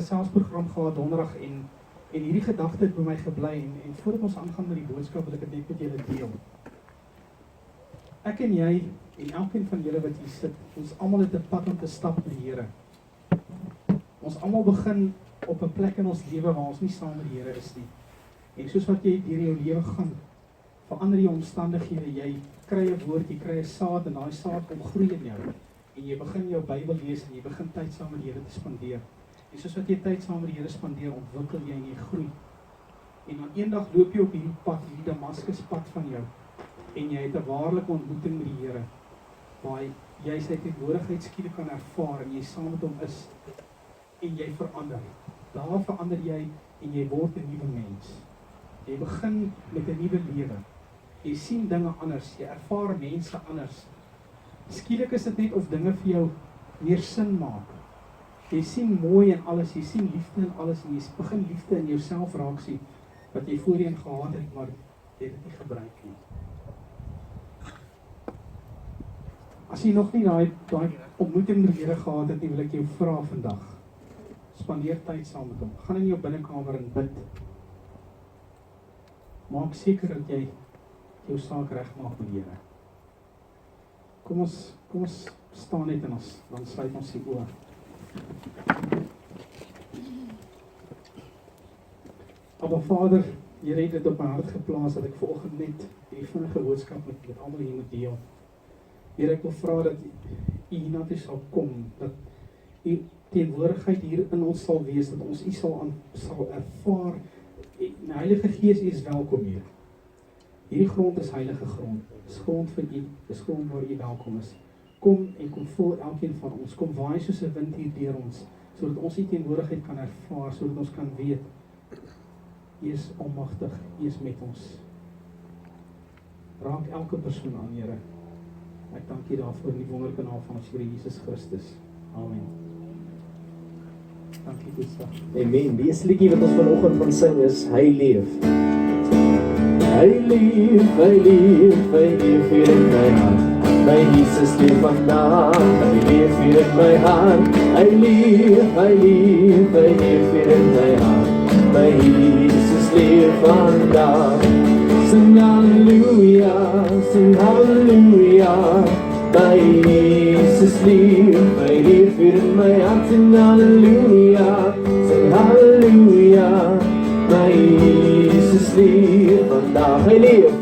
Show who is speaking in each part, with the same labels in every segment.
Speaker 1: geselsprogram gehad donderdag en hierdie gedagte het by my gebly en voordat ons aangaan met die boodskap wil ek dit net met julle deel. Ek en jy en elkeen van julle wat hier sit, ons almal het 'n pad om te stap met die Here. Ons almal begin op 'n plek in ons lewe waar ons nie saam met die Here is nie. En soos wat jy deur jou lewe gaan, verander jou omstandighede, jy kry 'n woord, jy kry 'n saad en daai saad kom groei in jou. En jy begin jou Bybel lees en jy begin tyd saam met die Here te spandeer. En soos wat jy tyd saam met die Here spandeer, ontwikkel jy en jy groei. En dan eendag loop jy op hierdie pad, hierdie Damaskuspad van jou. En jy het 'n waarlike ontmoeting met die Here, waar jy sy teenwoordigheid skielik kan ervaar en jy saam met hom is. En jy verander. Daar verander jy en jy word 'n nuwe mens. Jy begin met 'n nuwe lewe. Jy sien dinge anders, jy ervaar mense anders. Skielik is dit net of dinge vir jou meer sin maak. Jy sien mooi in alles, jy sien liefde in alles en jy begin liefde in jouself raak sien wat jy voorheen gehad het, maar jy het dit nie gebruik nie. As jy nog nie daai ontmoeting met die Here gehad het nie, wil ek jou vra vandag. Spandeer tyd saam met hom. Gaan in jou binnekamer en bid. Maak seker dat jy jou saak regmaak met die Here. Kom ons staan net en dan sluit ons die oë. Maar Vader, Here het dit op my hart geplaas dat ek vanoggend net hierdie vinnige boodskap met almal hier moet deel. Here, ek wil vra dat U hiernatoe sal kom, dat U teenwoordigheid hier in ons sal wees, dat ons U sal ervaar. Die Heilige Gees, U is welkom hier. Hierdie grond is heilige grond. Dit is grond vir U, dit is grond waar U welkom is. Kom en kom vul elkeen van ons. Kom waai soos 'n wind hier deur ons, sodat ons U teenwoordigheid kan ervaar, sodat ons kan weet U is almagtig, U is met ons. Raak elke persoon aan, Here. Ek dank U daarvoor in die wonderlike naam van ons Here Jesus Christus. Amen. Dankie Gustav.
Speaker 2: Amen. Die eerste liedjie wat ons vanoggend van sing is Hy leef. Hy leef, hy leef, hy leef hier in my hart. My Jesus leef vandag, hy leef hier in my hart. Hy leef, hy leef, hy leef hier in my hart. My Jesus leef vandag. Sing halleluja, sing halleluja. My Jesus leef, hy leef hier in my hart. Sing halleluja, sing halleluja. My Jesus leef vandag. Hy leef,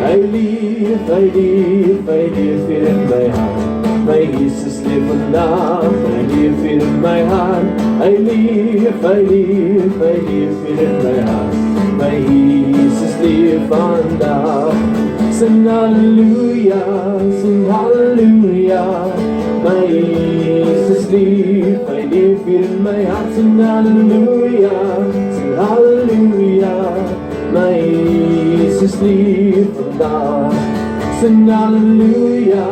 Speaker 2: hy leef, hy leef, hy leef hier in my hart. My Jesus leef vandag, hy leef hier in my hart. Hy leef, hy leef, hy leef hier in my hart. My Jesus leef vandag. Sing halleluja, sing halleluja. My Jesus leef, hy leef hier in my hart. Sing halleluja, sing halleluja. My Jesus leef vandag. Sing halleluja,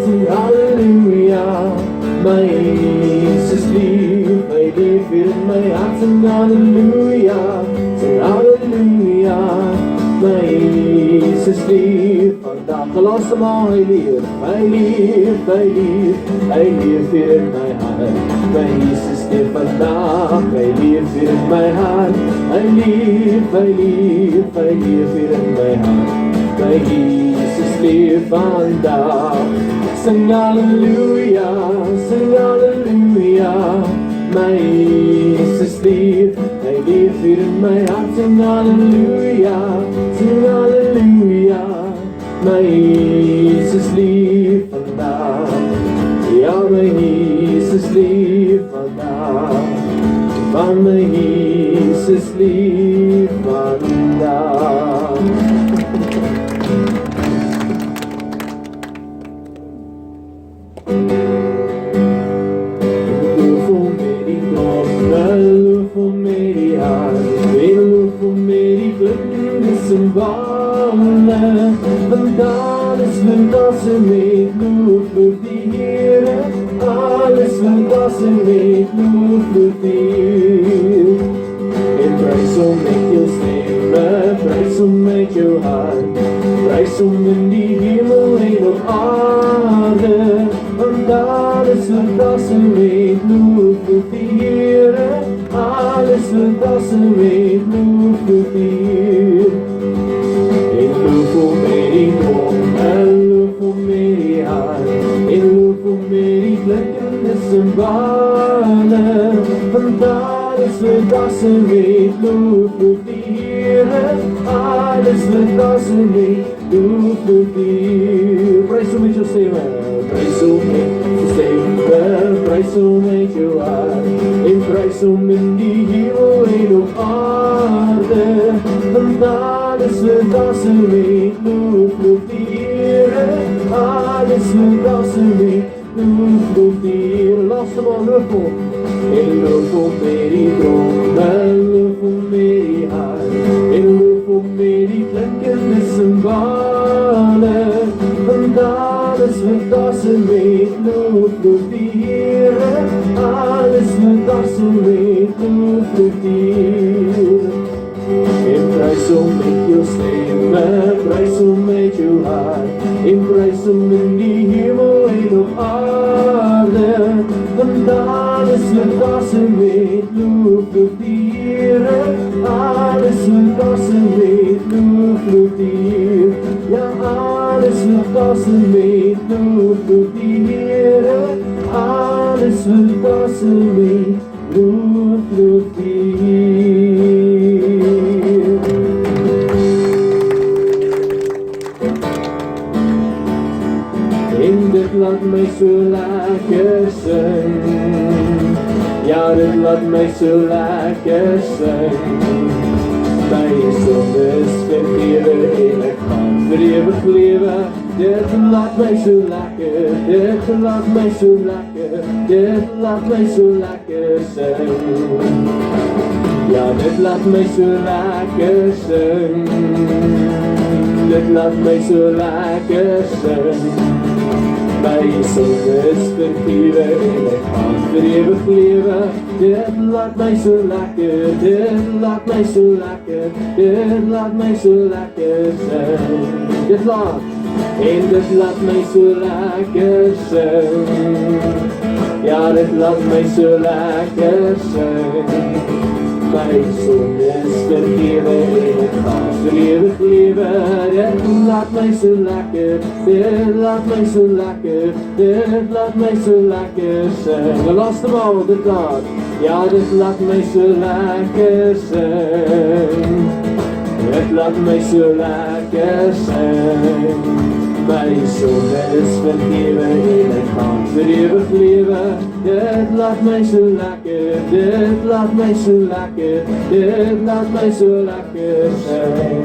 Speaker 2: sing halleluja. My Jesus leef, hy leef hier in my hart. Sing halleluja, sing halleluja. My Jesus leef vandag. Gelos maar, hy leef, hy leef, hy leef, hy leef hier in my hart. My Jesus leef vandag, hy leef hier in my hart. Hy leef, hy leef, hy leef hier in my hart. My Jesus leef vandag. Sing halleluja, sing halleluja. My Jesus leef, hy leef hier in my hart. Sing halleluja, sing halleluja. My Jesus leef vandag. Ja, my Jesus leef vandag. Van my Jesus leef vandag. Want alles wat ons met loop vir die Here. Alles wat ons met loop vir die Here. En prys hom met jou stemme, prys hom met jou hart. Prys hom in die hemel en op aarde. Want alles wat ons met loop vir die Here. met dassen met looflied. En loof om met die dom, en loof om met die hart, en loof om met die klinkende cymbalen. Want alles met dassen met looflied. Alles met dassen met looflied. Prys hom met jou stemme, prys hom met jou stemme, prys hom met jou hart, en prys hom in die hemel en op aarde. Want alles met dassen met looflied. Alles met dassen met looflied. Laaste maal loof hom, en loof hom met die drom, en loof hom met die hart, en loof hom met die klinkende cymbalen. Want alles met dassen met looflied. Alles met dassen met looflied. En prys hom met jou stemme, prys hom met jou hart, en prys hom in die hemel en op aarde. Want alles met dassen met looflied. Alles met dassen met looflied. Ja, alles met dassen met looflied. Alles met dassen met looflied. En dit laat my so lekker sing. Ja, dit laat my so lekker sing. My sonde is vergewe en ek gaan vir ewig lewe. Dit laat my so lekker, dit laat my so lekker, dit laat my so lekker sing. Ja, dit laat my so lekker sing. Dit laat my so lekker sing. My sonde is vergewe en ek gaan vir ewig lewe. Dit laat my so lekker, dit laat my so lekker, dit laat my so lekker sing. Dit laat, en dit laat my so lekker sing. Ja, dit laat my so lekker sing. My sonde is vergewe en ek gaan vir ewig lewe. Dit laat my so lekker, dit laat my so lekker, dit laat my so lekker sing. Die laaste maal, dit laat, ja, dit laat my so lekker sing. Dit laat my so lekker sing. My sonde is vergewe en ek gaan vir ewig lewe. Dit laat my so lekker, dit laat my so lekker, dit laat my so lekker sing.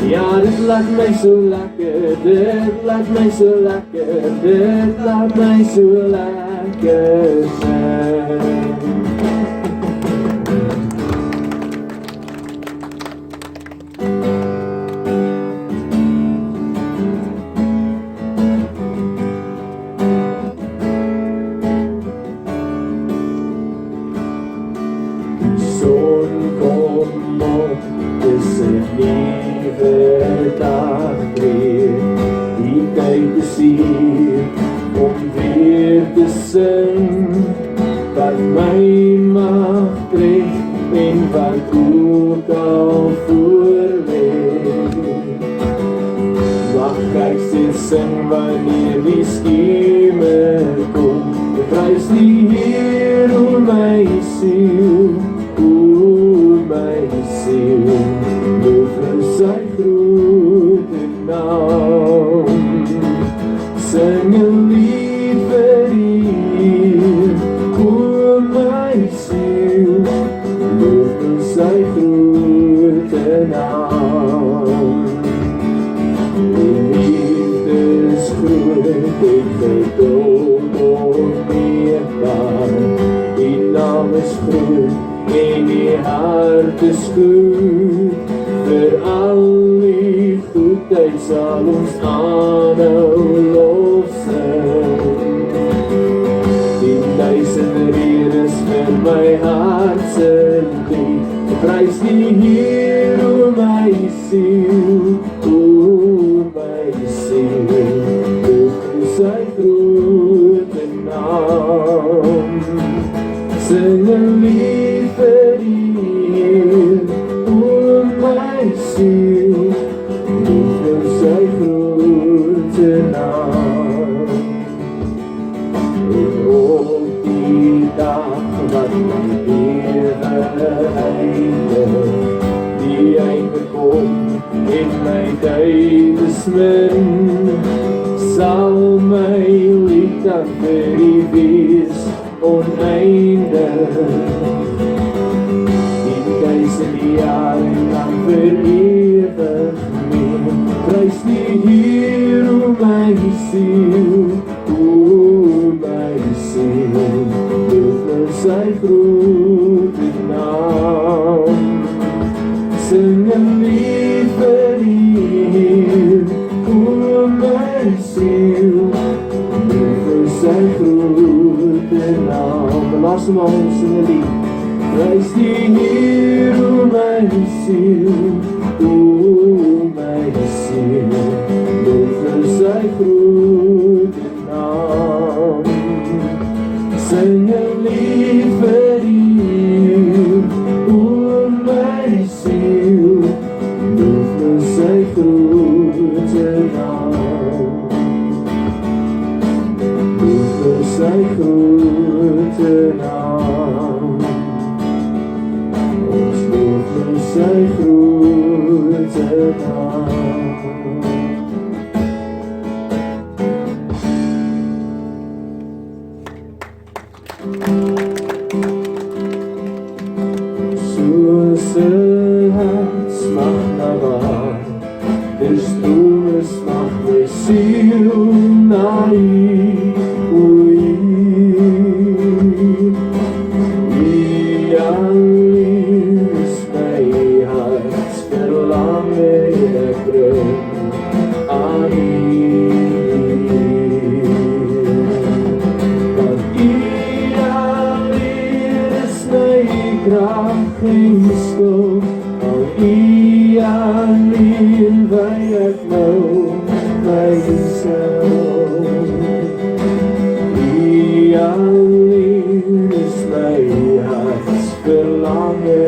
Speaker 2: Ja, dit laat my so lekker, dit laat my so lekker, dit laat my so lekker sing. Dag weer, die tyd is hier om weer te sing wat my mag trek en wat ook al voor lê. Mag ek steeds sing wanneer die skemer kom. Prys die Heer o my siel, o my siel, loof vir sy grote naam. Sing 'n lied vir U, o my siel, loof vir sy grote naam. Die liefde is groot, ek verdood onmeetbaar. Die naam is groot en die hart is goed. Vir al die goedheid sal ons aanhou lof sing. Die duisend redes vir my hart se lied. Prys die Heer o my siel, o my siel, loof sy grote naam. Sing 'n lied vir U, o my siel, loof vir sy grote naam. En op die dag wat my lewe eindig, die einde kom en my tyd besmin, sal my lied dan vir U wees oneindig. In duisende jare lang vir ewig meer, prys die Heer, o my siel, o my siel, loof vir sy grote naam. Sing 'n lied vir U, o my siel, loof vir sy grote naam. De laaste maal sing 'n lied. Prys die Heer, o my siel, o my siel, loof vir sy grote naam. Sing 'n lied vir U, o my siel, loof vir sy grote naam. Loof vir sy grote naam. Ons loof vir sy grote naam. Soos 'n hart smag na water, strome smag my siel na U, o U alleen is my hart verlange, ek bring aan U. Want U alleen is my krag en skuld, al U alleen wy ek nou myself. U alleen is my hart verlange,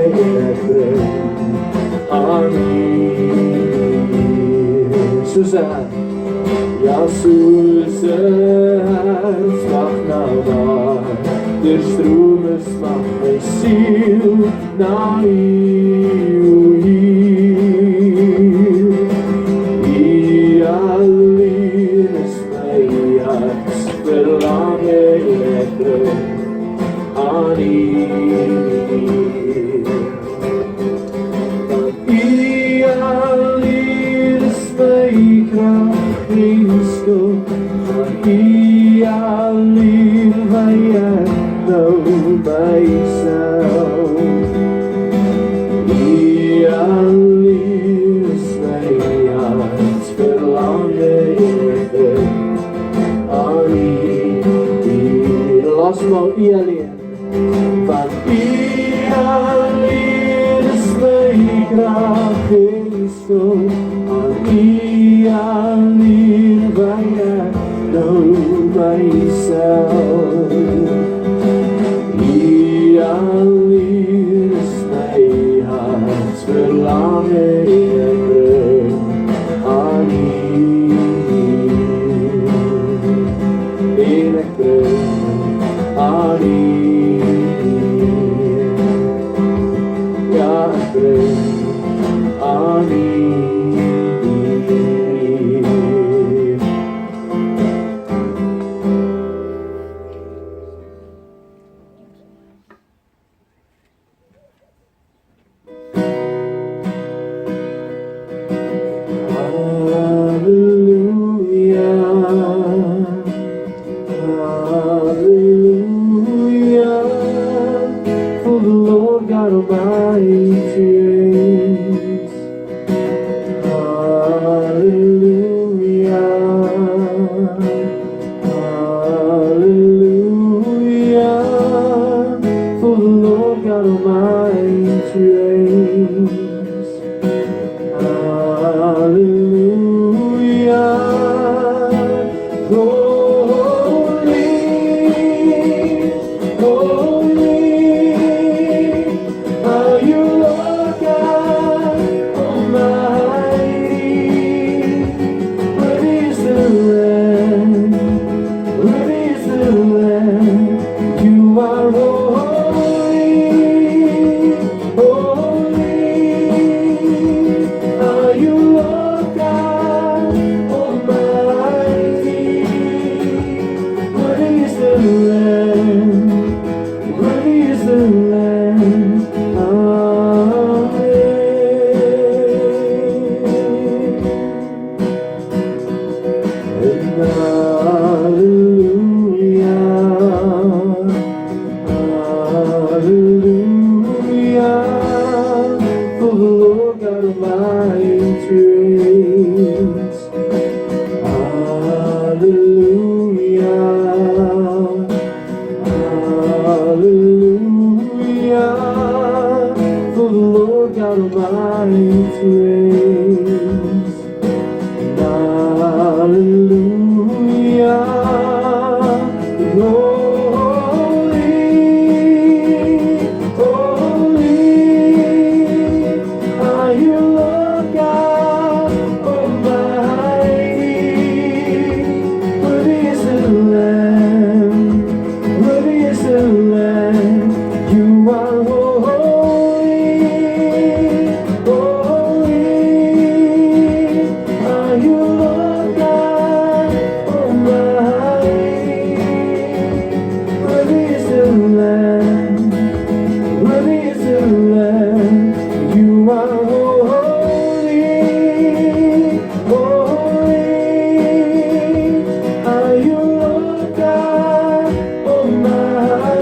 Speaker 2: ek bring aan U. Soos 'n hart, ja soos 'n hart smag na water, strome smag my siel na U, o U alleen is my hart verlange, ek bring aan U. Want U alleen is my krag en skuld, want U alleen wy ek nou myself. U alleen is my hart verlange, ek bring aan U. Laat maar U alleen, want U alleen is my krag en skuld, aan U alleen wy ek nou myself. U alleen is my hart verlange, ek bring aan U. En ek bring aan U. Ja, ek bring aan U. Holy, holy. God Almighty reigns. Hallelujah. Holy, holy are you, Lord God Almighty. Worthy is the Lamb, worthy is the Lamb. You are holy, holy are you, Lord God Almighty. Worthy is the Lamb, worthy is the Lamb. You are holy, holy are you, Lord God Almighty.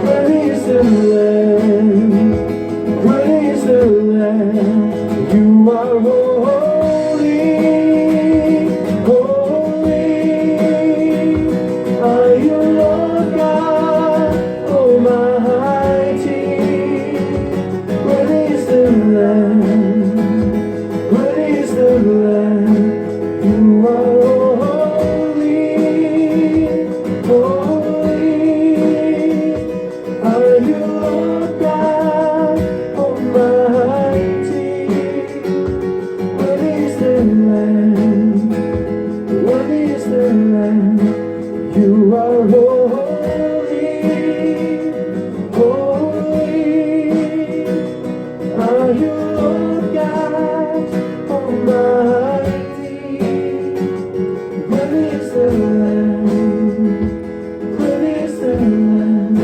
Speaker 2: Worthy is the Lamb, worthy is the Lamb. You are holy, holy are you, Lord God Almighty. Worthy is the Lamb, worthy is the Lamb. You are holy, holy are you, Lord God Almighty. Worthy is the Lamb, worthy is the Lamb. You are holy, holy are you, Lord God Almighty. Worthy is the Lamb, worthy is the Lamb.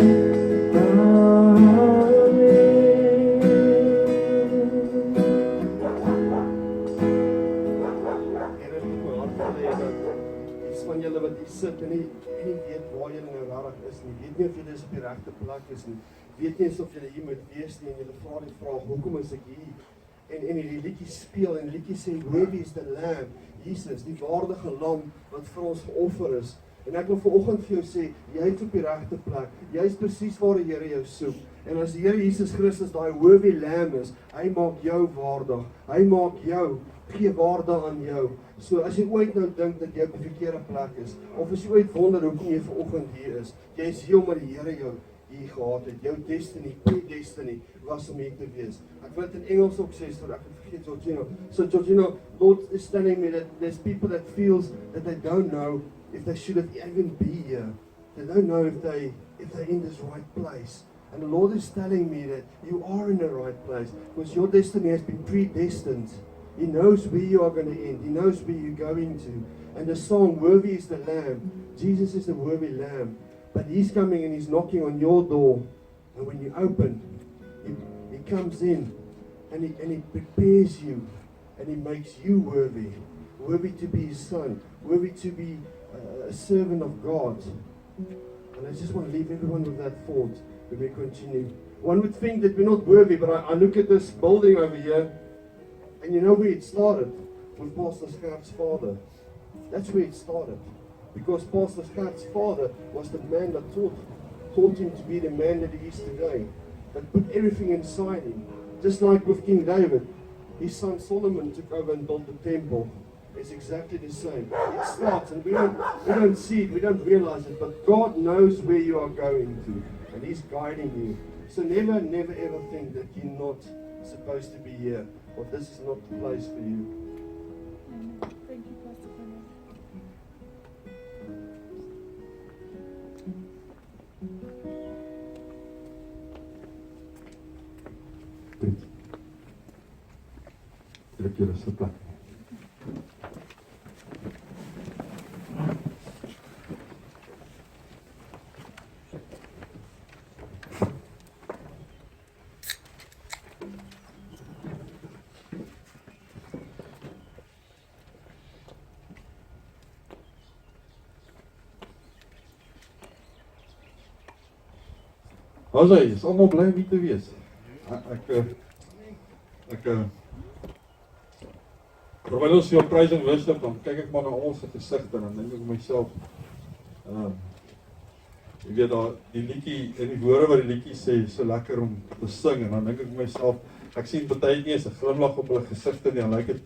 Speaker 3: Here is my hart gelê dat iets van julle wat hier sit en nie weet waar julle nou regtig is nie. Weet nie of julle is op die regte plek is nie. Weet nie eens of julle hier moet wees nie en julle vra die vraag, hoekom is ek hier? En die liedjie speel en die liedjie sê, worthy is the Lamb, Jesus, die waardige lam wat vir ons geoffer is. En ek wil vanoggend vir jou sê, jy is op die regte plek. Jy is presies waar die Here jou soek. En as die Here Jesus Christus daai worthy lamb is, hy maak jou waardig. Hy maak jou, gee waarde aan jou. So as jy ooit nou dink dat jy op die verkeerde plek is, of as jy ooit wonder hoekom jy vanoggend hier is, jy is hier omdat die Here jou hier gehad het. Jou destiny was om hier te wees. Ek wil dit in Engels ook sê, so ek het vergeet Georgino. So Georgino, Lord is telling me that there's people that feels that they don't know if they should have even be here. They don't know if they're in this right place. And the Lord is telling me that you are in the right place because your destiny has been predestined. He knows where you are going to end. He knows where you're going to. And the song, worthy is the Lamb. Jesus is the worthy Lamb. But He's coming and He's knocking on your door. And when you open, He comes in and He prepares you. And He makes you worthy. Worthy to be His son. Worthy to be a servant of God. And I just want to leave everyone with that thought when we continue. One would think that we're not worthy, but I look at this building over here, and you know where it started? With Pastor Scherp's father. That's where it started. Because Pastor Scherp's father was the man that taught him to be the man that he is today. That put everything inside him. Just like with King David, his son Solomon took over and built the temple. It's exactly the same. It starts, and we don't see it, we don't realize it, but God knows where you are going to, and He's guiding you. So never ever think that you're not supposed to be here, or this is not the place for you.
Speaker 4: Thank you, Pastor Bernard.
Speaker 3: Druk julle se plek.
Speaker 5: Ons is almal bly om hier te wees. Terwyl ons hier praise and worship, dan kyk ek maar na almal se gesigte en dan dink ek myself, Jy weet daar die liedjie en die woorde wat die liedjie sê, so lekker om te sing en dan dink ek vir myself, ek sien partytjie is 'n glimlag op hulle gesigte en dan lyk dit,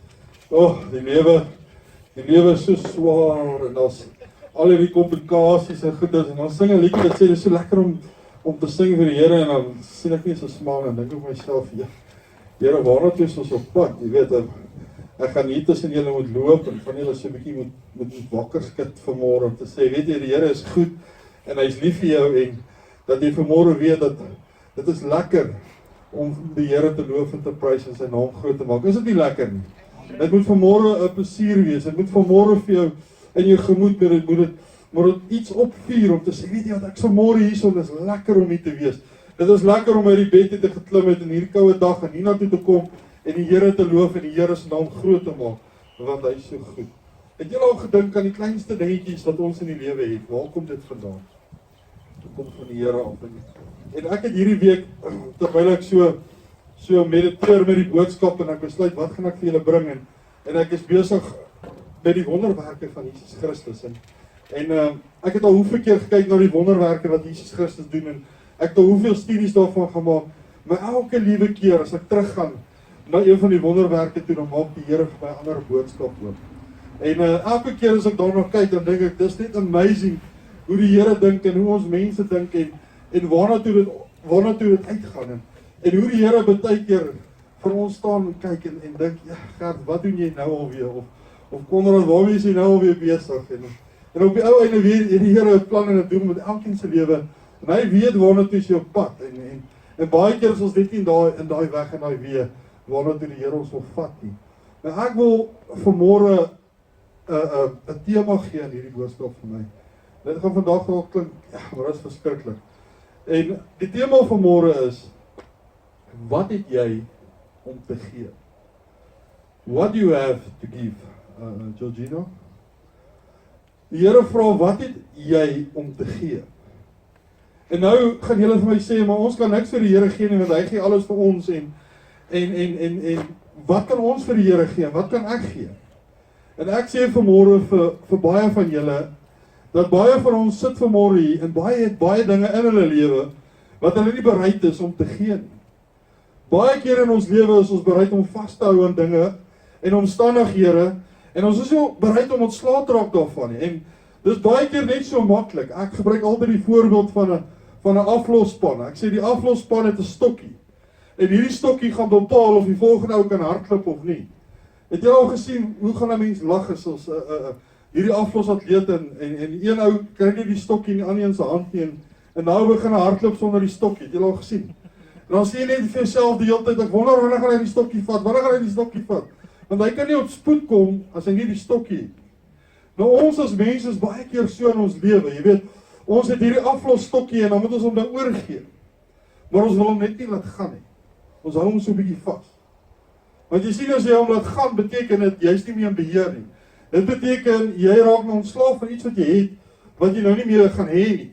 Speaker 5: die lewe is so swaar en daar's al hierdie komplikasies en goeders en dan sing 'n liedjie wat sê dis so lekker om te sing vir die Here en dan sien ek nie so smaak en dink ek vir myself, ja, Here, waarna toe is ons op pad? Jy weet, ek gaan hier tussen julle moet loop en van julle so 'n bietjie moet wakker skud vanmôre om te sê, weet jy, die Here is goed en hy's lief vir jou en dat jy vanmôre weet dat dit is lekker om die Here te loof en te prys en sy naam groot te maak. Is dit nie lekker nie? Dit moet vanmôre 'n plesier wees. Dit moet vanmôre vir jou in jou gemoed moet dit iets opvuur om te sê, weet jy wat, ek vanmôre hierson is lekker om hier te wees. Dit is lekker om uit die bed te geklim het in hierdie koue dag en hiernatoe te kom en die Here te loof en die Here se naam groot te maak, want hy is so goed. Het julle al gedink aan die kleinste dingetjies wat ons in die lewe het? Waar kom dit vandaan? Dit kom van die Here af. En ek het hierdie week, terwyl ek so mediteer met die boodskap en ek besluit, wat gaan ek vir julle bring? En ek is besig met die wonderwerke van Jesus Christus. En ek het al hoeveel keer gekyk na die wonderwerke wat Jesus Christus doen en ek het al hoeveel studies daarvan gemaak. Maar elke liewe keer as ek teruggaan na een van die wonderwerke toe, dan maak die Here vir my 'n ander boodskap oop. En elke keer as ek daarna kyk, dan dink ek, dis net amazing hoe die Here dink en hoe ons mense dink en waarna toe dit uitgaan. En hoe die Here baie keer vir ons staan en kyk en dink, ja, Gert, wat doen jy nou alweer? Of Konrad, waarmee is jy nou alweer besig? En op die ou einde weer die Here 'n plan en 'n doel met elkeen se lewe. En hy weet waarna toe is jou pad. En baie keer is ons net nie in daai weg en daai weë waarna toe die Here ons wil vat nie. Nou ek wil vanmôre 'n tema gee aan hierdie boodskap vir my. Dit gaan vandag dalk klink, ja, maar dit is verskriklik. En die tema vanmôre is, wat het jy om te gee? What do you have to give? Georgina? Die Here vra, wat het jy om te gee? En nou gaan julle vir my sê, maar ons kan niks vir die Here gee nie, want hy gee alles vir ons en wat kan ons vir die Here gee? Wat kan ek gee? En ek sê vanmôre vir baie van julle, dat baie van ons sit vanmôre hier en baie het baie dinge in hulle lewe wat hulle nie bereid is om te gee nie. Baie keer in ons lewe is ons bereid om vas te hou aan dinge en omstandighede en ons is nie bereid om ontslae te raak daarvan nie. En dis baie keer net so maklik. Ek gebruik altyd die voorbeeld van 'n aflosspan. Ek sê die aflosspan het 'n stokkie. En hierdie stokkie gaan bepaal of die volgende ou kan hardloop of nie. Het jy al gesien hoe gaan 'n mens lag as ons hierdie aflosatleet en een ou kry nie die stokkie in die ander een se hand nie en nou begin hy hardloop sonder die stokkie. Het jy al gesien? En dan sê jy net vir jouself die hele tyd, ek wonder wanneer gaan hy die stokkie vat? Wanneer gaan hy die stokkie vat? Want hy kan nie op spoed kom as hy nie die stokkie het. Nou ons as mense is baie keer so in ons lewe, jy weet, ons het hierdie aflosstokkie en dan moet ons hom nou oorgee. Maar ons wil hom net nie laat gaan nie. Ons hou hom so 'n bietjie vas. Want jy sien as jy hom laat gaan, beteken dit jy's nie meer in beheer nie. Dit beteken jy raak nou ontslaaf van iets wat jy het wat jy nou nie meer gaan hê nie.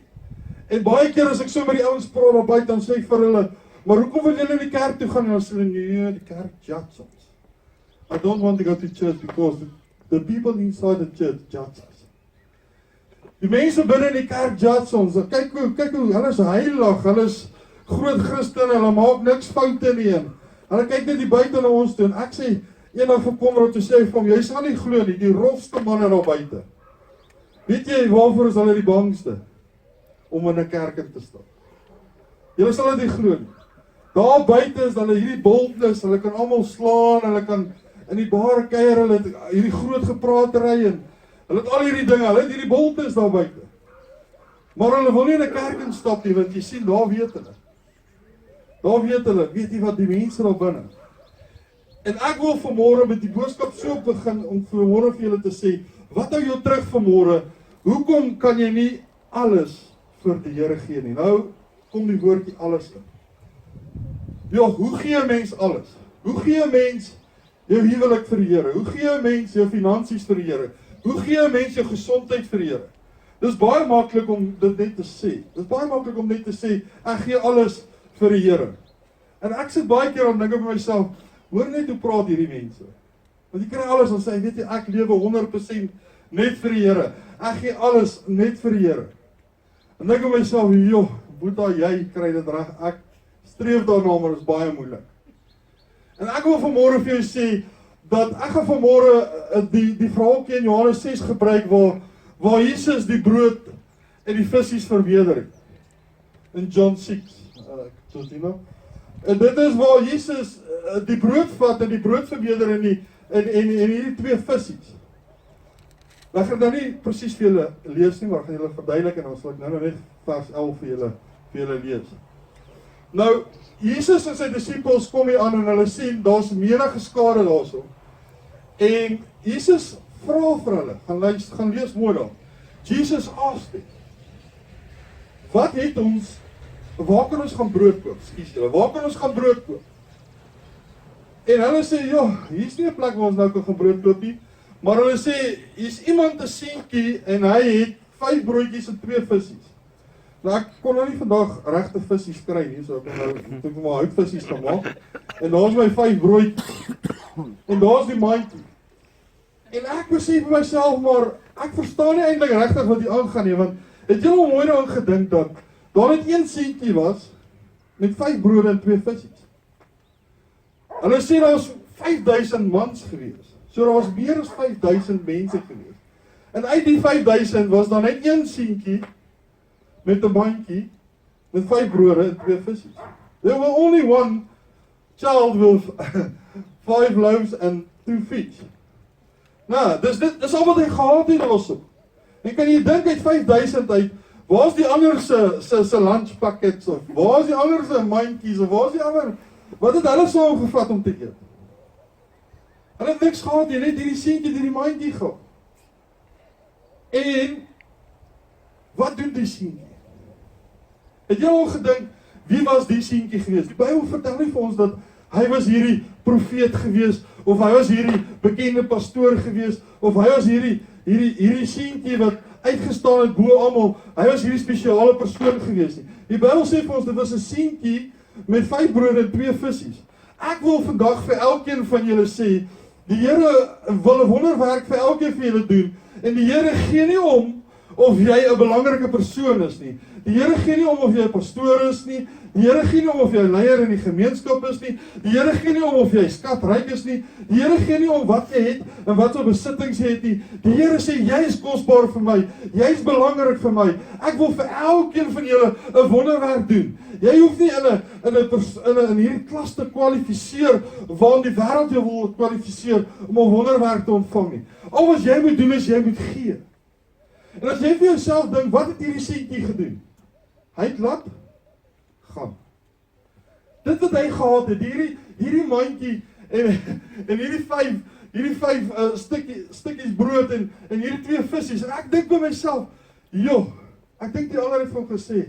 Speaker 5: En baie keer as ek so met die ouens praat daar buite, dan sê ek vir hulle, maar hoekom wil julle in die kerk toe gaan? En dan sê hulle, nee, die kerk judge ons. I don't want to go to church because the people inside the church judge us. Die mense binne in die kerk judge ons. Kyk hoe, hulle is heilig, hulle is groot Christene, hulle maak niks foute nie. Hulle kyk net die buite na ons toe en ek sê, eendag vir Konrad te sê van, jy sal nie glo nie, die rofste manne daar buite. Weet jy waarvoor is hulle die bangste? Om in 'n kerk in te stap. Julle sal dit nie glo nie. Daar buite is hulle hierdie boldness, hulle kan almal slaan, hulle kan in die bar kuier, hulle het hierdie groot gepraatery en hulle het al hierdie dinge, hulle het hierdie boldness daar buite. Maar hulle wil nie in 'n kerk instap nie, want jy sien, daar weet hulle. Daar weet hulle, weet jy wat die mense daar binne. En ek wil vanmôre met die boodskap so begin om vanmôre vir julle te sê, wat hou jou terug vanmôre? Hoekom kan jy nie alles vir die Here gee nie? Nou kom die woordjie alles in. Ja, hoe gee 'n mens alles? Hoe gee 'n mens jou huwelik vir die Here? Hoe gee 'n mens jou finansies vir die Here? Hoe gee 'n mens jou gesondheid vir die Here? Dis baie maklik om dit net te sê. Dis baie maklik om net te sê, ek gee alles vir die Here. En ek sit baie keer en dink op myself, hoor net hoe praat hierdie mense. Want jy kry alles en sê, weet jy, ek lewe 100% net vir die Here. Ek gee alles net vir die Here. En dink aan myself, joh, Boeta, jy kry dit reg. Ek streef daarna, maar dit is baie moeilik. En ek wil vanmôre vir jou sê dat ek gaan vanmôre die verhaaltjie in Johannes 6 gebruik waar Jesus die brood en die visies vermeerder het. In John 6. En dit is waar Jesus die brood vat en die brood vermeerder en hierdie twee visies. Ek gaan nou nie presies vir julle lees nie, maar ek gaan julle verduidelik en dan sal ek nou net vers 11 vir julle lees. Nou, Jesus en sy disippels kom hier aan en hulle sien, daar's menige skare daarso. En Jesus vra vir hulle, gaan lees mooi daar. Jesus asked them, wat het ons, waar kan ons gaan brood koop? Skus julle, waar kan ons gaan brood koop? En hulle sê, joh, hier is nie 'n plek waar ons nou kan gaan brood koop nie, maar hulle sê, hier's iemand 'n seentjie en hy het 5 broodjies en 2 visies. Nou ek kon nou nie vandag regte visies kry nie, so ek het nou maar houtvisies gemaak. En daar's my 5 broodjies. En daar's die mandjie. En ek besef vir myself, maar ek verstaan nie eintlik regtig wat hier aangaan nie, want het julle al mooi daaraan gedink dat daar net 1 seentjie was met 5 brode en 2 visies. Hulle sê daar was 5000 mans gewees. So daar was meer as 5000 mense gewees. En uit die 5000 was daar net 1 seentjie met 'n mandjie met 5 brode en 2 visies. There were only one child with 5 loaves and 2 fish. Nou, dis al wat hy gehad het daarso. En kan jy dink uit 5000 uit, waar is die ander se lunch packets of waar is die ander se mandjies of waar is die ander, wat het hulle saam gevat om te eet? Hulle het niks gehad, jy net hierdie seentjie die mandjie gehad. En wat doen die seentjie? Het jy al gedink, wie was die seentjie gewees? Die Bybel vertel nie vir ons dat hy was hierdie profeet gewees, of hy was hierdie bekende pastoor gewees, of hy was hierdie seentjie wat uitgestaan het bo almal, hy was hierdie spesiale persoon gewees nie. Die Bybel sê vir ons, dit was 'n seentjie met 5 brode en 2 visies. Ek wil vandag vir elkeen van julle sê, die Here wil 'n wonderwerk vir elkeen van julle doen, en die Here gee nie om of jy 'n belangrike persoon is nie. Die Here gee nie om of jy 'n pastoor is nie. Die Here gee nie om of jy 'n leier in die gemeenskap is nie. Die Here gee nie om of jy skatryk is nie. Die Here gee nie om wat jy het en wat so besittings jy het nie. Die Here sê jy is kosbaar vir my. Jy is belangrik vir my. Ek wil vir elkeen van julle 'n wonderwerk doen. Jy hoef nie in hierdie klas te kwalifiseer waarin die wêreld jou wil kwalifiseer om 'n wonderwerk te ontvang nie. Al wat jy moet doen is jy moet gee. En as jy vir jouself dink, wat het hierdie seentjie gedoen? Hy het laat gaan. Dit wat hy gehad het, hierdie mandjie en hierdie 5 stukkies brood en hierdie 2 visies. En ek dink by myself, joh, ek dink die ander het vir hom gesê,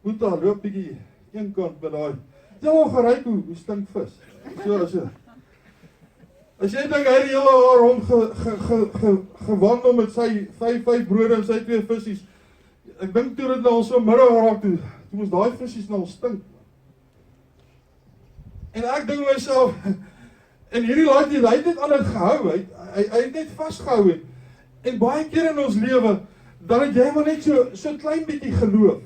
Speaker 5: moet daar loop bietjie een kant by daai. Jy al geryk hoe stink vis. So. As jy dink hy het die hele jaar rond gewandel met sy 5 brode en sy 2 visies. Ek dink toe dit nou al so middag geraak toe moes daai visies nou stink. En ek dink myself, en hierdie laaitjie, hy het net aan dit gehou, hy het net vasgehou. En baie keer in ons lewe, dan het jy maar net so klein bietjie geloof.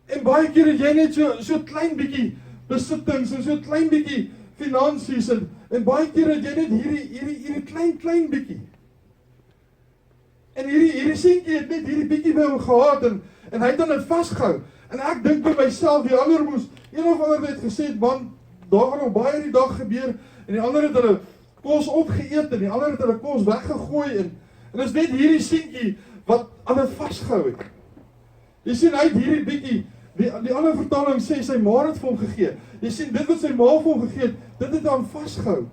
Speaker 5: En baie keer het jy net so klein bietjie besittings en so klein bietjie finansies en baie keer het jy net hierdie klein bietjie. En hierdie seentjie het net hierdie bietjie by hom gehad en hy het aan dit vasgehou. En ek dink by myself, die ander moes een of ander net gesê, man, daar gaan nog baie die dag gebeur en die ander het hulle kos opgeëet en die ander het hulle kos weggegooi en is net hierdie seentjie wat aan dit vasgehou het. Jy sien, hy het hierdie bietjie, die ander vertaling sê, sy ma het vir hom gegee. Jy sien, dit wat sy ma vir hom gegee het, dit het aan vasgehou.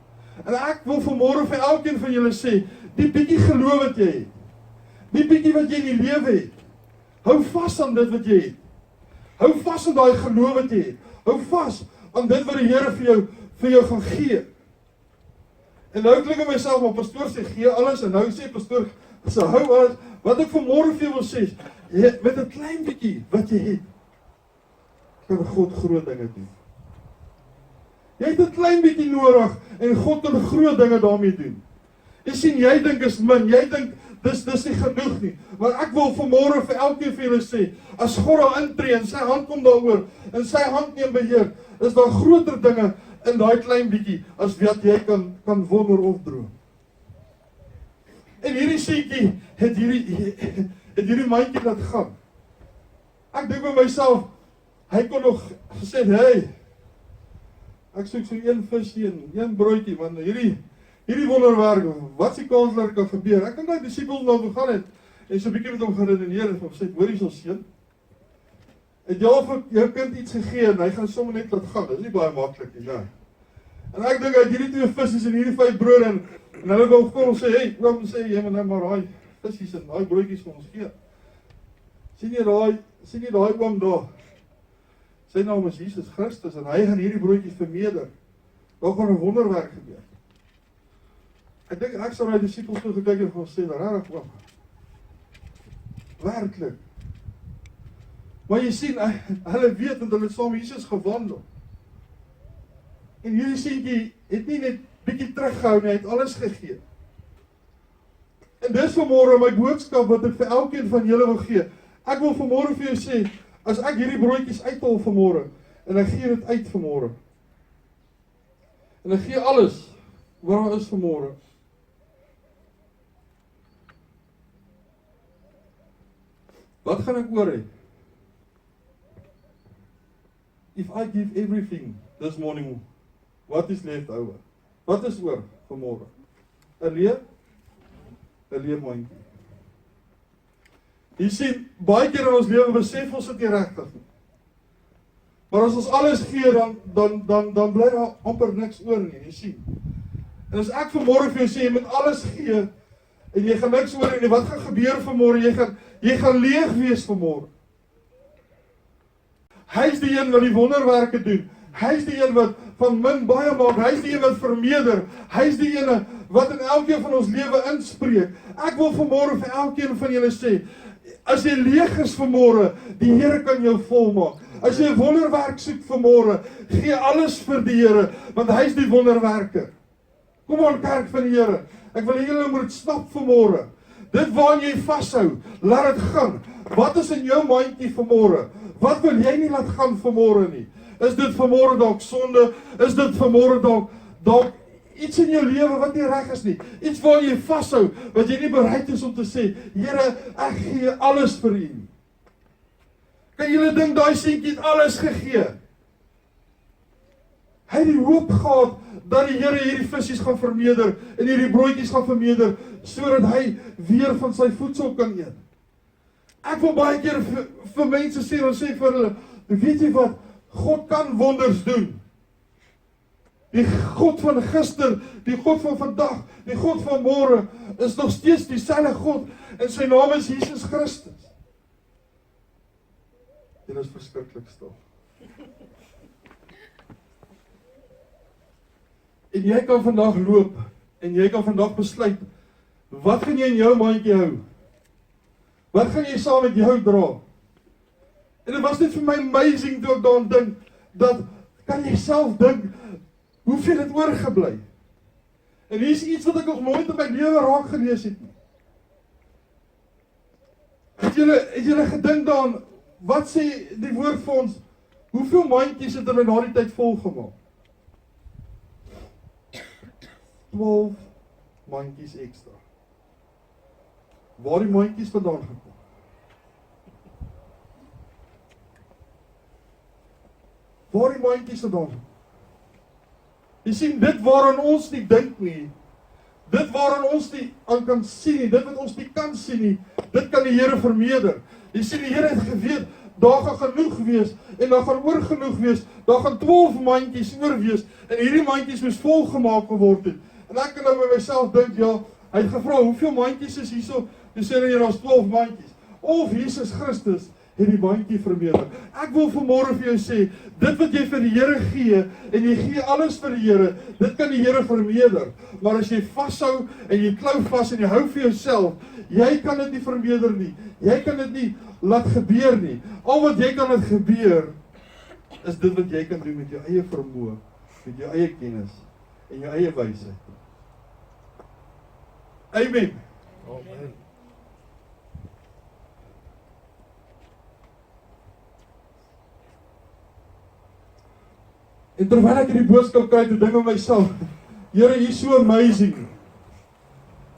Speaker 5: En ek wil vanmôre vir elkeen van julle sê, die bietjie geloof wat jy het, die bietjie wat jy in die lewe het, hou vas aan dit wat jy het. Hou vas aan daai geloof wat jy het. Hou vas aan dit wat die Here vir jou gaan gee. En nou klink ek myself, maar pastoor sê, gee alles, en nou sê pastoor, so hou alles. Wat ek vanmôre vir jou wil sê, met 'n klein bietjie wat jy het, kan God groot dinge doen. Jy het 'n klein bietjie nodig, en God kan groot dinge daarmee doen. Jy sien, jy dink is min, jy dink, Dis nie genoeg nie. Maar ek wil vanmôre vir elkeen van julle sê, as God daar intree en sy hand kom daaroor en sy hand neem beheer, is daar groter dinge in daai klein bietjie as wat jy kan wonder of droom. En hierdie seentjie het hierdie mandjie laat gaan. Ek dink by myself, hy kon nog gesê, hey, ek soek so een visie en een broodjie, want hierdie wonderwerk, wat is die kans dat kan gebeur? Ek dink die disippels nou gegaan het, en so 'n bietjie met hom geredeneer en gesê, hoor hierso seun, het jy al vir jou kind iets gegee en hy gaan sommer net laat gaan, dis nie baie maklik nie, ja. En ek dink hy het hierdie 2 visies en hierdie 5 brode en hulle wou kom sê, hey, oom sê, jy moet nou maar daai visies en daai broodjies vir ons gee. Sien jy daai oom daar? Sy naam is Jesus Christus en hy gaan hierdie broodjies vermeerder. Daar gaan 'n wonderwerk gebeur. Ek dink ek sou na die disippels toe gekyk en gesê, "Regtig oom. Werklik." Maar jy sien, hulle weet dat hulle saam met Jesus gewandel. En hierdie seentjie het nie net bietjie teruggehou nie, hy het alles gegee. En dis vanmôre my boodskap wat ek vir elkeen van julle wil gee. Ek wil vanmôre vir jou sê, as ek hierdie broodjies uithaal vanmôre en ek gee dit uit vanmôre. En ek gee alles wat daar is vanmôre. Wat gaan ek oor hê? If I give everything this morning, what is left over? Wat is oor vanmôre? 'n leemandjie. Jy sien, baie keer in ons lewe besef ons dit nie regtig nie. Maar as ons alles gee, dan bly daar amper niks oor nie, jy sien. En as ek vanmôre vir jou sê, jy moet alles gee, en jy gaan niks oor hê nie, wat gaan gebeur vanmôre? Jy gaan leeg wees vanmôre. Hy is die een wat die wonderwerke doen. Hy is die een wat van min baie maak. Hy is die een wat vermeerder. Hy is die een wat in elkeen van ons lewe inspreek. Ek wil vanmôre vir elkeen van julle sê, as jy leeg is vanmôre, die Here kan jou volmaak. As jy 'n wonderwerk soek vanmôre, gee alles vir die Here, want hy is die wonderwerker. Kom aan kerk van die Here. Ek wil hê julle moet snap vanmôre. Dit waaraan jy vashou, laat dit gaan. Wat is in jou mandjie vanmôre? Wat wil jy nie laat gaan vanmôre nie? Is dit vanmôre dalk sonde? Is dit vanmôre dalk iets in jou lewe wat nie reg is nie? Iets waar jy vashou, wat jy nie bereid is om te sê, Here, ek gee alles vir U. Kan julle dink daai seentjie het alles gegee? Hy het die hoop gehad dat die Here hierdie visies gaan vermeerder en hierdie broodjies gaan vermeerder sodat hy weer van sy voedsel kan eet. Ek wil baie keer vir mense sê, dan sê vir hulle, weet jy wat, God kan wonders doen. Die God van gister, die God van vandag, die God van môre, is nog steeds dieselfde God, en sy naam is Jesus Christus. Dit is verskriklik stil. En jy kan vandag loop, en jy kan vandag besluit, wat gaan jy in jou mandjie hou? Wat gaan jy saam met jou dra? En dit was net vir my amazing toe ek daaraan dink, dat kan jy self dink, hoeveel het oorgebly? En hier is iets wat ek nog nooit in my lewe raak gelees het nie. Het julle gedink daaraan, wat sê die woord vir ons, hoeveel mandjies het hulle na die tyd volgemaak? 12 mandjies ekstra. Waar die mandjies vandaan gekom? Waar die mandjies vandaan gekom? Jy sien, dit waaraan ons nie dink nie, dit waaraan ons nie aan kan sien nie, dit wat ons nie kan sien nie, dit kan die Here vermeerder. Jy sien, die Here het geweet, daar gaan genoeg wees, en daar gaan oor genoeg wees, daar gaan 12 mandjies oor wees, en hierdie mandjies moes volgemaak geword het. En ek kan nou by myself dink, ja, hy het gevra, hoeveel mandjies is hierso? Toe sê hy, daar's 12 mandjies. Of Jesus Christus het die mandjie vermeerder. Ek wil vanmôre vir jou sê, dit wat jy vir die Here gee, en jy gee alles vir die Here, dit kan die Here vermeerder. Maar as jy vashou, en jy klou vas, en jy hou vir jouself, jy kan dit nie vermeerder nie. Jy kan dit nie laat gebeur nie. Al wat jy kan laat gebeur, is dit wat jy kan doen met jou eie vermoë, met jou eie kennis, en jou eie wysheid. Amen.
Speaker 3: Amen.
Speaker 5: En terwyl ek hierdie boodskap kry, toe dink ek myself, Here, U is so amazing.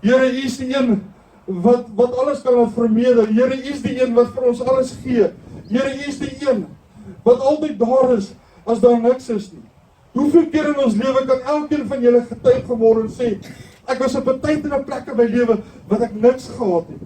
Speaker 5: Here, U is die een wat alles kan laat vermeerder. Here, U is die een wat vir ons alles gee. Here, U is die een wat altyd daar is as daar niks is nie. Hoeveel keer in ons lewe kan elkeen van julle getuig vanmôre en sê, ek was op 'n tyd en 'n plek in my lewe wat ek niks gehad het.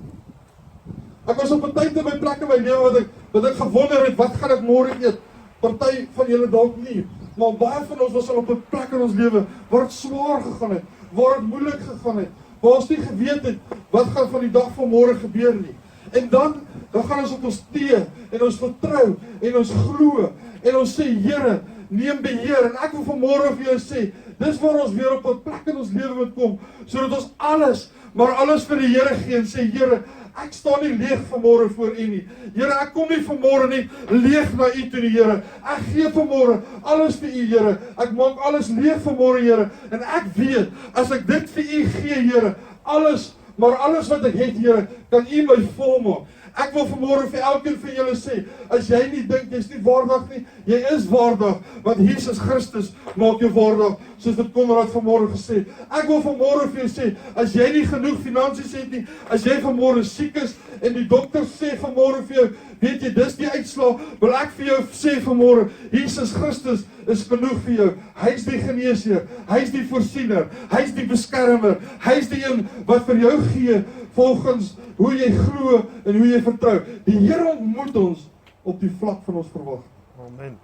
Speaker 5: Ek was op 'n tyd en 'n plek in my lewe wat ek gewonder het, wat gaan ek môre eet? Party van julle dalk nie, maar baie van ons was al op 'n plek in ons lewe waar dit swaar gegaan het, waar dit moeilik gegaan het, waar ons nie geweet het wat gaan van die dag van môre gebeur nie. En dan gaan ons op ons tee en ons vertrou en ons glo en ons sê, Here, neem beheer. En ek wil vanmôre vir julle sê, dis waar ons weer op 'n plek in ons lewe moet kom, sodat ons alles, maar alles vir die Here gee en sê, Here, ek staan nie leeg vanmôre voor U nie. Here, ek kom nie vanmôre net leeg na U toe nie, Here. Ek gee vanmôre alles vir U, Here. Ek maak alles leeg vanmôre, Here. En ek weet, as ek dit vir U gee, Here, alles, maar alles wat ek het, Here, kan U my volmaak. Ek wil vanmôre vir elkeen van julle sê, as jy nie dink jy's nie waardig nie, jy is waardig, want Jesus Christus maak jou waardig, soos wat Konrad vanmôre gesê het. Ek wil vanmôre vir jou sê, as jy nie genoeg finansies het nie, as jy vanmôre siek is en die dokter sê vanmôre vir jou, weet jy, dis die uitslag, wil ek vir jou sê vanmôre, Jesus Christus is genoeg vir jou. Hy's die geneesheer, hy's die voorsiener, hy's die beskermer, hy's die een wat vir jou gee volgens hoe jy glo en hoe jy vertrou. Die Here ontmoet ons op die vlak van ons verwagting.
Speaker 3: Amen.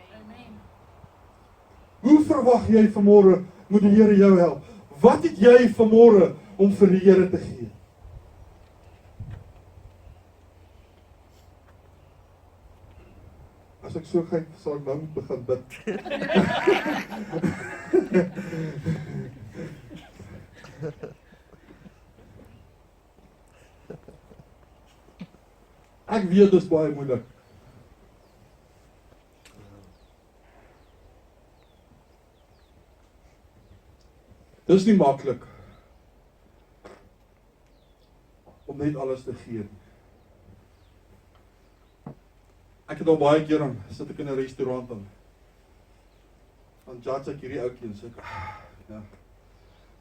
Speaker 5: Hoe verwag jy vanmôre moet die Here jou help? Wat het jy vanmôre om vir die Here te gee? As ek so kyk, sal ek nou begin bid. Ek weet dit is baie moeilik. Dis nie maklik om net alles te gee nie. Ek het al baie keer dan sit ek in 'n restaurant dan judge ek hierdie ouetjie en sê ek, ja,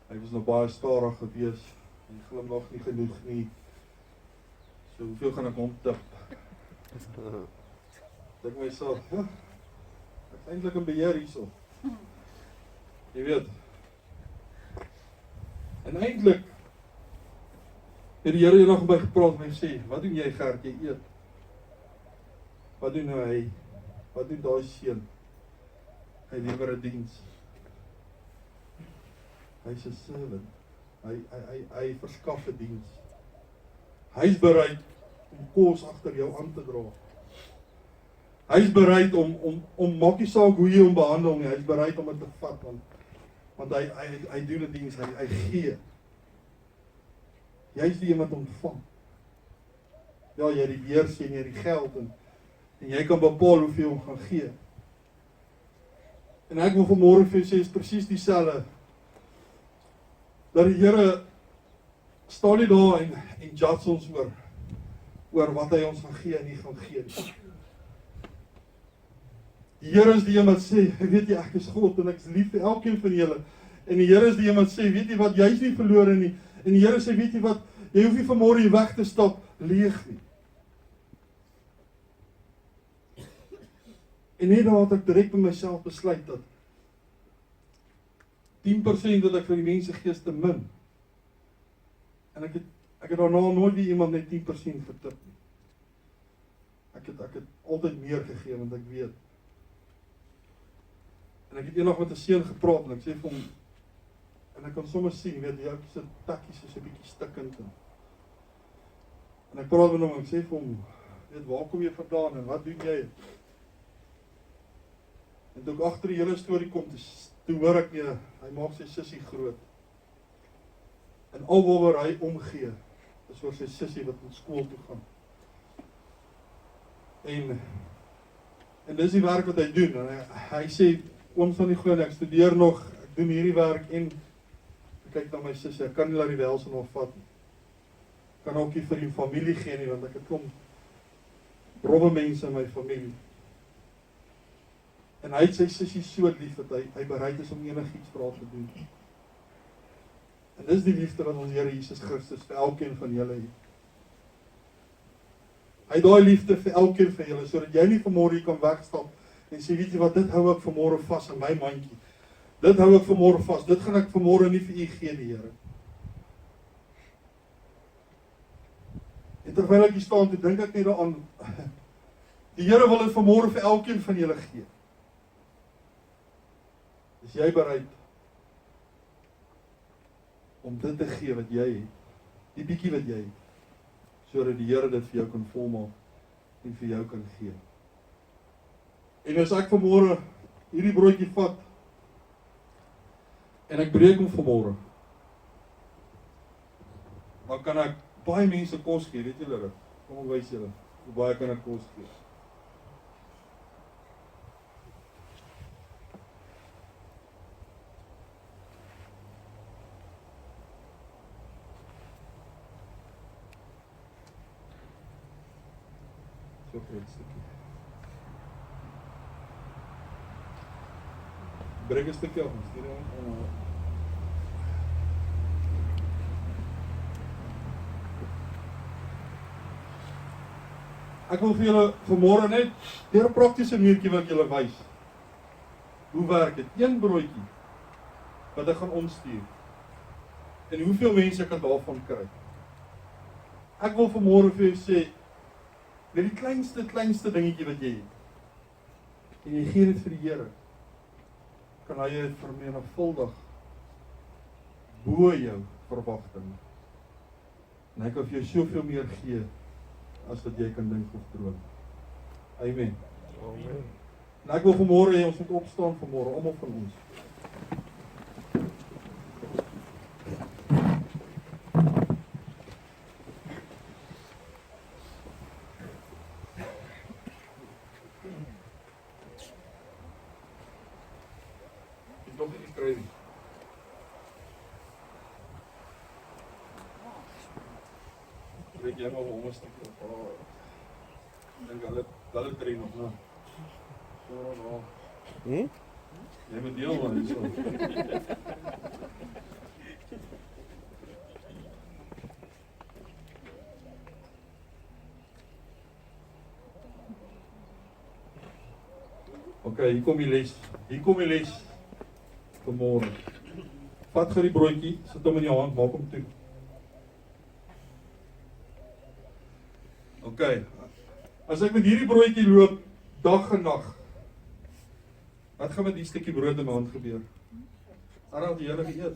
Speaker 5: hy was nou baie stadig gewees, hy glimlag nie genoeg nie. So hoeveel gaan ek hom tip? Dink myself, ja, ek is eintlik in beheer hierso. Jy weet. En eintlik het die Here eendag by gepraat en hy sê, wat doen jy Gert, jy eet? Wat doen nou hy? Wat doen daai seun? Hy lewer 'n diens. Hy's 'n servant. Hy verskaf 'n diens. Hy's bereid om kos agter jou aan te dra. Hy's bereid om maak nie saak hoe jy hom behandel nie. Hy's bereid om dit te vat want hy doen 'n diens, hy gee. Jy's die een wat ontvang. Ja, jy het die weerse en jy het die geld en jy kan bepaal hoeveel jy hom gaan gee. En ek wil vanmôre vir jou sê, is presies dieselfde. Dat die Here staan nie daar en judge ons oor wat hy ons gaan gee en nie gaan gee nie. Die Here is die een wat sê, weet jy, ek is God en ek is lief vir elkeen van julle. En die Here is die een wat sê, weet jy wat, jy is nie verlore nie. En die Here sê, weet jy wat, jy hoef nie vanmôre hier weg te stap leeg nie. En net daar het ek direk by myself besluit dat 10% wat ek vir die mense gee is te min. En ek het daarna nooit weer iemand net 10% vertip nie. Ek het altyd meer gegee want ek weet. En ek het eendag met 'n seun gepraat en ek sê vir hom, en ek kan sommer sien, weet jy, se takkies is 'n bietjie stikkend. En ek praat met hom en ek sê vir hom, weet, waar kom jy vandaan en wat doen jy? En toe ek agter die hele storie kom, toe hoor ek nie, hy maak sy sussie groot. En alwaaroor hy omgee, is oor sy sussie wat in skool toe gaan. En dis die werk wat hy doen. En hy sê, oom sal nie glo nie, ek studeer nog, ek doen hierdie werk en ek kyk na my sussie, ek kan nie laat die wêreld nog vat nie. Ek kan ook nie vir die familie gee nie, want ek het klomp rowwe mense in my familie. En hy het sy sussie so lief dat hy bereid is om enigiets vir haar te doen. En dis die liefde wat ons Here Jesus Christus vir elkeen van julle het. Hy het daai liefde vir elkeen van julle, sodat jy nie vanmôre hier kan wegstap en sê, weet jy wat, dit hou ek vanmôre vas in my mandjie. Dit hou ek vanmôre vas, dit gaan ek vanmôre nie vir u gee, die Here. En terwyl ek hier staan, toe dink ek net daaraan, die Here wil dit vanmôre vir elkeen van julle gee. Is jy bereid om dit te gee wat jy het, die bietjie wat jy het, sodat die Here dit vir jou kan volmaak en vir jou kan gee. En as ek vanmôre hierdie broodjie vat en ek breek hom vanmôre, dan kan ek baie mense kos gee, weet julle dit? Kom ek wys julle, hoe baie kan ek kos gee. So groot stukkie. Breek 'n stukkie af, stuur hom. Ek wil vir julle vanmôre net deur 'n praktiese muurtjie wat julle wys. Hoe werk dit? Een broodjie wat ek gaan omstuur. En hoeveel mense kan daarvan kry? Ek wil vanmôre vir jou sê, met die kleinste dingetjie wat jy het, en jy gee dit vir die Here, kan hy dit vermenigvuldig bo jou verwagting. En hy kan vir jou soveel meer gee as wat jy kan dink of droom. Amen. Amen. En ek wil vanmôre hê ons moet opstaan vanmôre, almal van ons. Ek nog nie kry nie. Weet jy maar hoe ons dit ek dink hulle kry nog, né? So. Jy moet deel van hierso. Okay, hier kom die les. Hier kom die les vanmôre. Vat gou die broodjie, sit hom in jou hand, maak hom toe. Okay. As ek met hierdie broodjie loop dag en nag, wat gaan met die stukkie brood in my hand gebeur? Arald die Here geëet.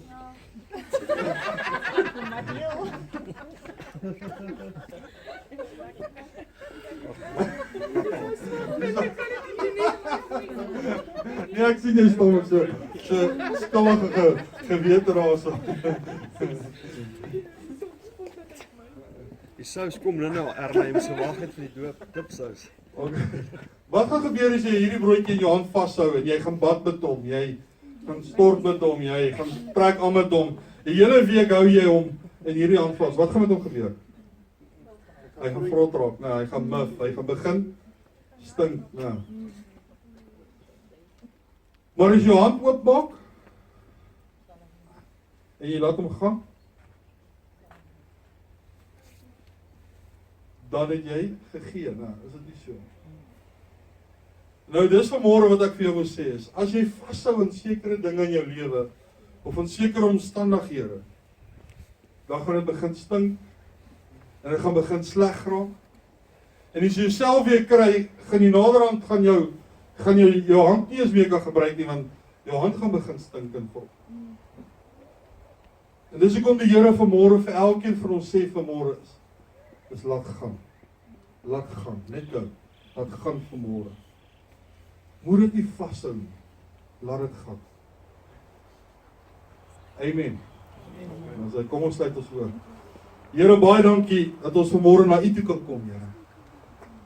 Speaker 5: Nee, ek sien jy stom so skuldige gewete daarso.
Speaker 3: Die sous kom nou Erlyn se wag het vir die dipsous.
Speaker 5: Okay. Wat gaan gebeur as jy hierdie broodjie in jou hand vashou en jy gaan bad met hom, jy gaan stort met hom, jy gaan trek aan met hom. Die hele week hou jy hom in hierdie hand vas. Wat gaan met hom gebeur? Hy gaan vrot raak, nee, hy gaan muf, hy gaan begin stink, nee. Maar as jy jou hand oopmaak en jy laat hom gaan, dan het jy gegee, nou, is dit nie so? Nou, dis vanmôre wat ek vir jou wil sê is, as jy vashou in sekere dinge in jou lewe, of in sekere omstandighede, dan gaan dit begin stink, en dit gaan begin sleg raak, en as jy jouself weer kry, gaan jy naderhand gaan jy jou hand nie eens meer kan gebruik nie, want jou hand gaan begin stink en vol. En dis hoekom die Here vanmôre vir elkeen van ons sê vanmôre is laat gaan, net nou, laat gaan vanmôre. Moet dit nie vashou nie, laat dit gaan. Amen. En kom ons sluit ons oor. Here, baie dankie dat ons vanmôre na U toe kan kom, Here.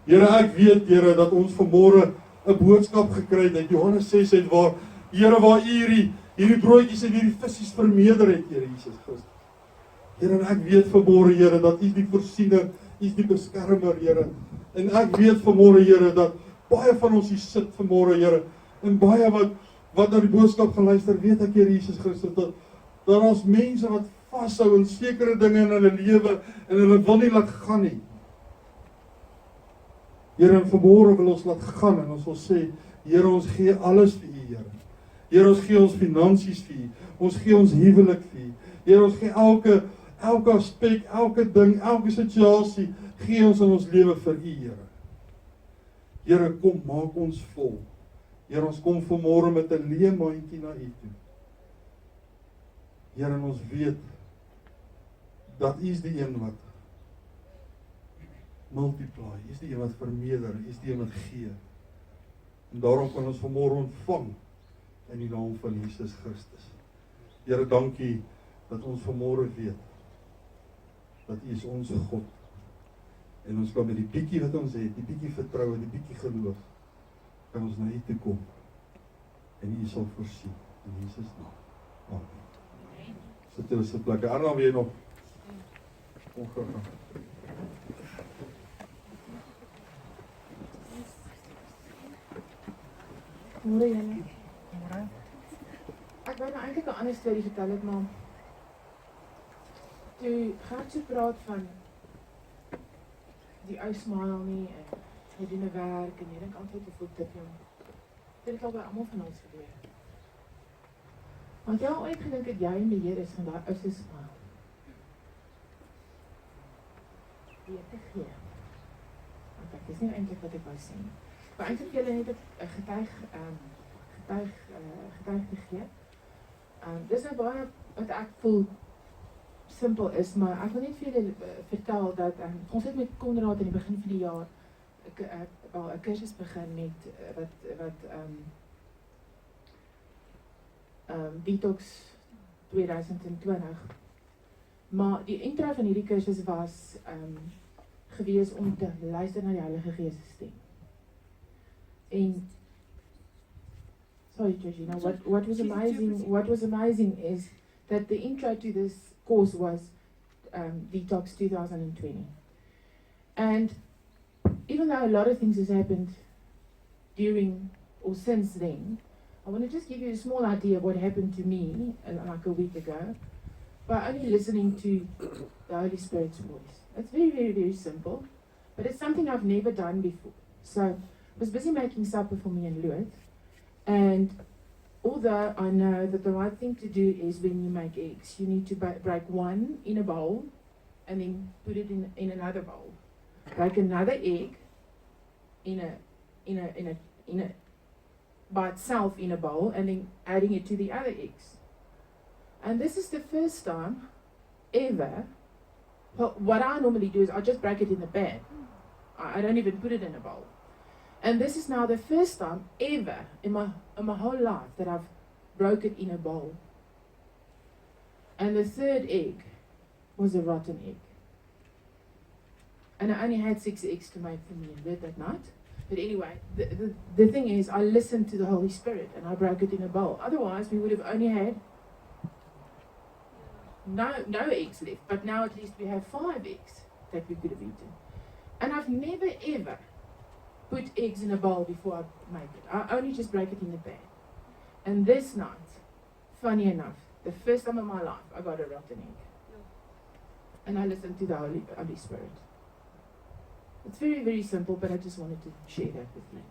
Speaker 5: Here, ek weet, Here, dat ons vanmôre 'n boodskap gekry het uit Johannes 6 uit waar, Here, waar U hierdie broodjies en hierdie visse vermeerder het, Here Jesus Christus. Here, en ek weet vanmôre, Here, dat U die voorsiener, U is die beskermer, Here. En ek weet vanmôre, Here, dat baie van ons hier sit vanmôre, Here, En baie wat na die boodskap geluister, weet ek Here Jesus Christus dat daar ons mense wat vashou in sekere dinge in hulle lewe en hulle wil nie laat gaan nie. Here, en vanmôre wil ons laat gaan en ons wil sê, Here, ons gee alles vir U, Here. Here, ons gee ons finansies vir U. Ons gee ons huwelik vir U. Here, ons gee elke aspek, elke ding, elke situasie, gee ons in ons lewe vir U, Here. Here, kom, maak ons vol. Here, ons kom vanmôre met 'n leë mandjie na U toe. Here, en ons weet dat U is die een wat multiply, U is die een wat vermeerder, U is die een wat gee. En daarom kan ons vanmôre ontvang in die naam van Jesus Christus. Here, dankie dat ons vanmôre weet dat U is ons God. En ons kan met die bietjie wat ons het, die bietjie vertroue, die bietjie geloof, kan ons na U toe kom. En U sal voorsien in Jesus naam. Amen. Sit jy op sy plek. Arna, wil jy nog? Ongelukkig.
Speaker 6: Môre julle. Môre. Ek wou nou eintlik 'n ander storie vertel het, maar toe gaan jy praat van die ou smile nie en jy doen 'n werk en jy dink altyd hoe voel dit jou. Dit het al by almal van ons gebeur. Want jy al ooit gedink dat jy in beheer is van daai ou se smile. Wie het dit gee? Want ek is nie eintlik wat ek wou sê nie. Maar eintlik julle net 'n getuig te gee. Dis nou baie wat ek voel simpel is, maar ek wil net vir julle vertel dat ons het met Konrad in die begin van die jaar 'n kursus begin met wat Detox 2020. Maar die intro van hierdie kursus was gewees om te luister na die Heilige Gees se stem. And sorry, Georgina, what was amazing is that the intro to this course was Detox 2020. And even though a lot of things has happened during or since then, I want to just give you a small idea of what happened to me like a week ago by only listening to the Holy Spirit's voice. It's very, very, very simple, but it's something I've never done before. So I was busy making supper for me and Louis, and although I know that the right thing to do is when you make eggs, you need to break one in a bowl and then put it in another bowl. Break another egg in a by itself in a bowl and then adding it to the other eggs. And this is the first time ever. Well, what I normally do is I just break it in the pan. I don't even put it in a bowl. And this is now the first time ever in my whole life that I've broke it in a bowl. And the third egg was a rotten egg. And I only had 6 eggs to make for me in bed that night. But anyway, the thing is, I listened to the Holy Spirit and I broke it in a bowl. Otherwise, we would have only had no eggs left. But now at least we have 5 eggs that we could have eaten. And I've never ever put eggs in a bowl before I make it. I only just break it in the pan. And this night, funny enough, the first time in my life, I got a rotten egg. And I listened to the Holy Spirit. It's very, very simple, but I just wanted to share that with you.